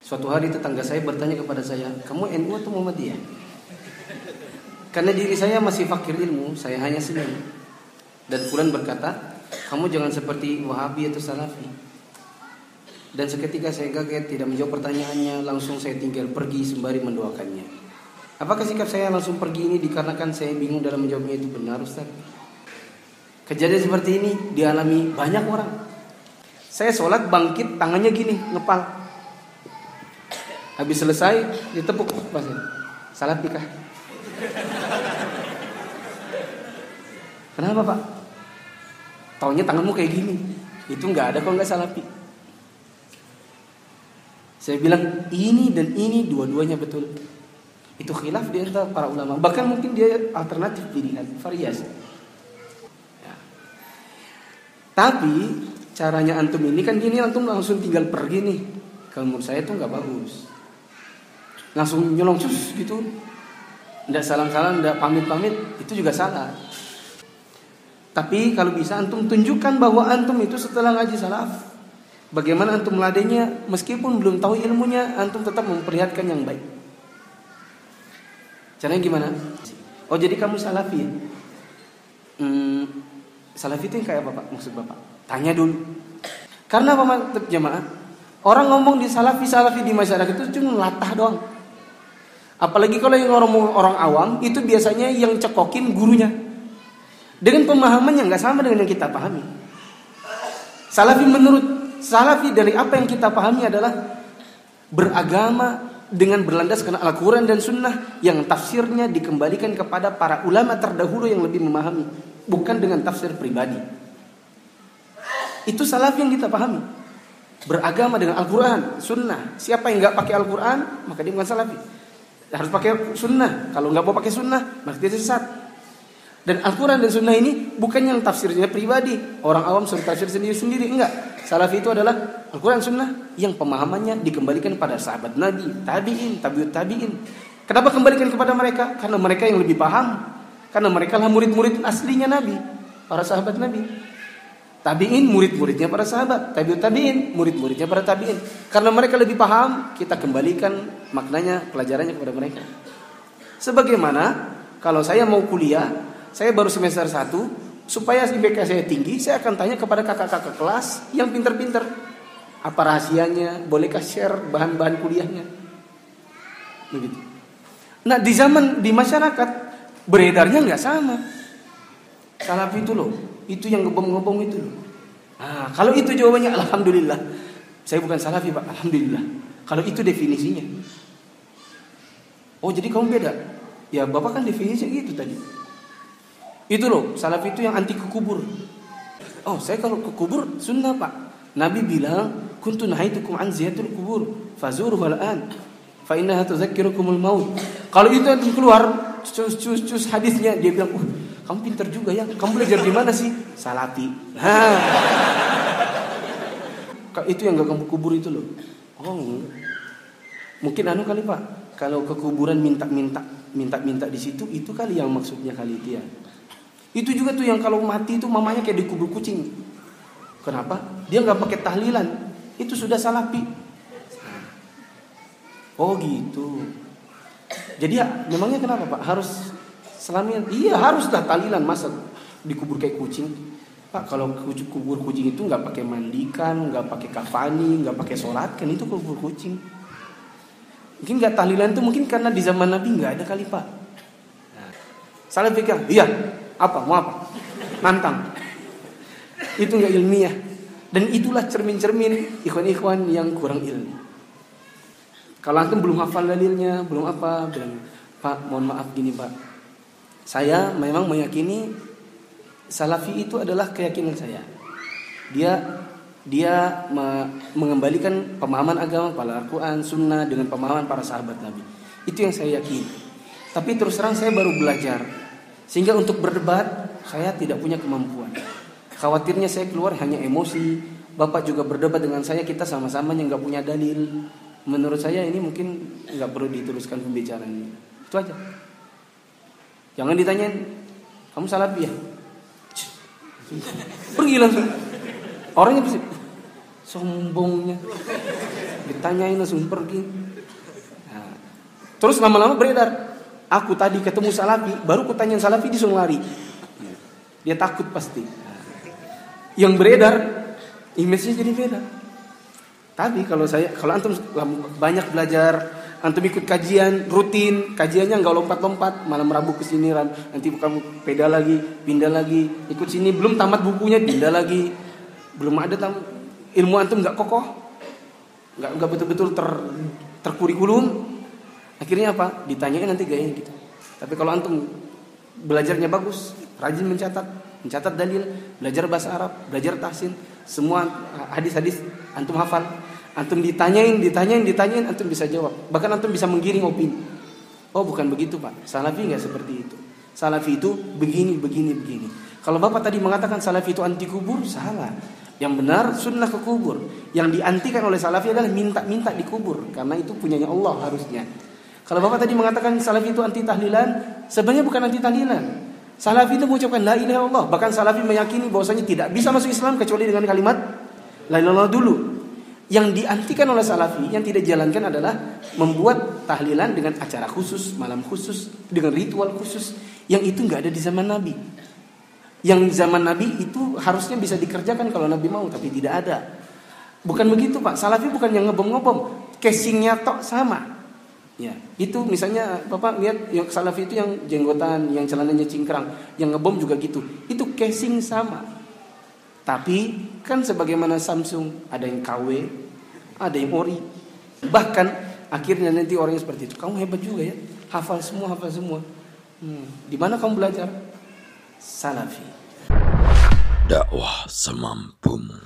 Suatu hari tetangga saya bertanya kepada saya, kamu NU atau Muhammadiyah? Karena diri saya masih fakir ilmu, saya hanya senyum. Dan fulan berkata, kamu jangan seperti Wahabi atau Salafi. Dan seketika saya kaget, tidak menjawab pertanyaannya, langsung saya tinggal pergi sembari mendoakannya. Apakah sikap saya langsung pergi ini dikarenakan saya bingung dalam menjawabnya itu benar, Ustaz? Kejadian seperti ini dialami banyak orang. Saya sholat bangkit tangannya gini, ngepal. Habis selesai ditepuk pasnya. Salafi kah? Kenapa Pak? Taunya tanganmu kayak gini. Itu nggak ada kok nggak Salafi. Saya bilang ini dan ini dua-duanya betul. Itu khilaf di antara para ulama. Bahkan mungkin dia alternatif pilihan, variasi. Ya. Tapi caranya antum ini kan gini, antum langsung tinggal pergi nih. Kalau menurut saya itu nggak bagus. Langsung nyolong sus gitu. Nggak salam-salam, nggak pamit-pamit, itu juga salah. Tapi kalau bisa antum tunjukkan bahwa antum itu setelah ngaji salaf, bagaimana antum meladainya, meskipun belum tahu ilmunya, antum tetap memperlihatkan yang baik. Caranya gimana? Oh jadi kamu salafi ya? Salafi itu yang kayak apa Pak? Maksud Bapak? Tanya dulu. Karena apa jemaah? Orang ngomong di salafi di masyarakat itu cuma latah doang. Apalagi kalau yang orang awam itu biasanya yang cekokin gurunya dengan pemahaman yang nggak sama dengan yang kita pahami. Salafi dari apa yang kita pahami adalah beragama dengan berlandaskan Al-Quran dan Sunnah yang tafsirnya dikembalikan kepada para ulama terdahulu yang lebih memahami, bukan dengan tafsir pribadi. Itu salafi yang kita pahami. Beragama dengan Al-Quran, Sunnah. Siapa yang nggak pakai Al-Quran maka dia bukan salafi. Harus pakai Sunnah. Kalau nggak mau pakai Sunnah berarti dia sesat. Dan Al-Quran dan Sunnah ini bukan yang tafsirnya pribadi. Orang awam suruh tafsir sendiri-sendiri. Enggak. Salafi itu adalah Al-Quran Sunnah yang pemahamannya dikembalikan pada sahabat Nabi, tabi'in, tabi'ut tabi'in. Kenapa kembalikan kepada mereka? Karena mereka yang lebih paham. Karena mereka lah murid-murid aslinya Nabi, para sahabat Nabi. Tabi'in murid-muridnya para sahabat, tabi'ut tabi'in murid-muridnya para tabi'in. Karena mereka lebih paham, kita kembalikan maknanya, pelajarannya kepada mereka. Sebagaimana kalau saya mau kuliah, saya baru semester 1, supaya IPK saya tinggi, saya akan tanya kepada kakak-kakak kelas yang pintar-pintar. Apa rahasianya? Bolehkah share bahan-bahan kuliahnya? Begitu. Nah, di masyarakat beredarnya nggak sama. Salafi itu loh, itu yang ngebom-ngebom itu loh. Nah, kalau itu jawabannya alhamdulillah. Saya bukan salafi Pak, alhamdulillah. Kalau itu definisinya. Oh, jadi kamu beda. Ya, Bapak kan definisinya gitu tadi. Itu loh, salafi itu yang anti ke kubur. Oh, saya kalau ke kubur sunnah Pak. Nabi bilang, kuntu nahaitukum an ziyatul kubur, fazuruhu al-an, fa innaha tuzakkirukumul maut. Kalau itu antum keluar, cus hadisnya, dia bilang, kamu pintar juga ya. Kamu belajar di mana sih? Salafi. Itu yang enggak kamu kubur itu loh. Oh, mungkin kali Pak. Kalau ke kuburan minta di situ, itu kali yang maksudnya kali dia. Itu juga tuh yang kalau mati itu mamanya kayak dikubur kucing. Kenapa? Dia nggak pakai tahlilan. Itu sudah salafi. Oh gitu. Jadi ya, memangnya kenapa Pak? Harus selamian? Iya haruslah tahlilan, masa dikubur kayak kucing. Pak kalau kubur kucing itu nggak pakai mandikan, nggak pakai kafani, nggak pakai sholat kan itu kubur kucing. Mungkin nggak tahlilan itu mungkin karena di zaman Nabi nggak ada kali Pak. Nah, salafi kan? Iya. Apa? Mau apa? Nantang. Itu enggak ilmiah. Dan itulah cermin-cermin ikhwan-ikhwan yang kurang ilmu. Kalau antum belum hafal dalilnya, belum apa, bilang, Pak, mohon maaf gini Pak. Saya memang meyakini salafi itu adalah keyakinan saya. Dia mengembalikan pemahaman agama pada Al-Quran, Sunnah dengan pemahaman para sahabat Nabi. Itu yang saya yakini. Tapi terus terang saya baru belajar. Sehingga untuk berdebat saya tidak punya kemampuan. Khawatirnya saya keluar hanya emosi. Bapak juga berdebat dengan saya, kita sama-sama yang nggak punya dalil. Menurut saya ini mungkin nggak perlu diteruskan pembicaraannya. Itu aja. Jangan ditanyain, kamu salafi ya? Pergi langsung. Orangnya pasti sombongnya. Ditanyain langsung pergi. Nah, terus lama-lama beredar. Aku tadi ketemu salafi, baru kutanyain salafi disuruh lari. Dia takut pasti. Nah, yang beredar, image-nya jadi beda. Tapi kalau antum banyak belajar, antum ikut kajian rutin, kajiannya nggak lompat-lompat, malam Rabu ke sini, nanti kamu pindah lagi, ikut sini belum tamat bukunya, pindah lagi, belum ada ilmu antum nggak kokoh, nggak betul-betul terkurikulum. Akhirnya apa? Ditanyain nanti gayanya gitu. Tapi kalau antum belajarnya bagus, rajin mencatat dalil, belajar bahasa Arab, belajar tahsin, semua hadis-hadis antum hafal. Antum ditanyain, antum bisa jawab. Bahkan antum bisa menggiring opini. Oh, bukan begitu, Pak. Salafi enggak seperti itu. Salafi itu begini. Kalau Bapak tadi mengatakan salafi itu anti kubur, salah. Yang benar sunnah ke kubur. Yang diantikan oleh salafi adalah minta dikubur, karena itu punyanya Allah harusnya. Kalau Bapak tadi mengatakan salafi itu anti tahlilan, sebenarnya bukan anti tahlilan. Salafi itu mengucapkan la ilaha illallah. Bahkan salafi meyakini bahwasanya tidak bisa masuk Islam kecuali dengan kalimat la ilaha illallah dulu. Yang diantikan oleh salafi, yang tidak dijalankan adalah membuat tahlilan dengan acara khusus, malam khusus, dengan ritual khusus, yang itu nggak ada di zaman Nabi. Yang zaman Nabi itu harusnya bisa dikerjakan kalau Nabi mau, tapi tidak ada. Bukan begitu, Pak. Salafi bukan yang ngebom-ngebom, casingnya tok sama. Ya, itu misalnya Bapak lihat yang salafi itu yang jenggotan, yang celananya cingkrang, yang ngebom juga gitu. Itu casing sama. Tapi kan sebagaimana Samsung, ada yang KW, ada yang ori. Bahkan akhirnya nanti orang yang seperti itu, kamu hebat juga ya, hafal semua. Di mana kamu belajar? Salafi. Dakwah semampumu.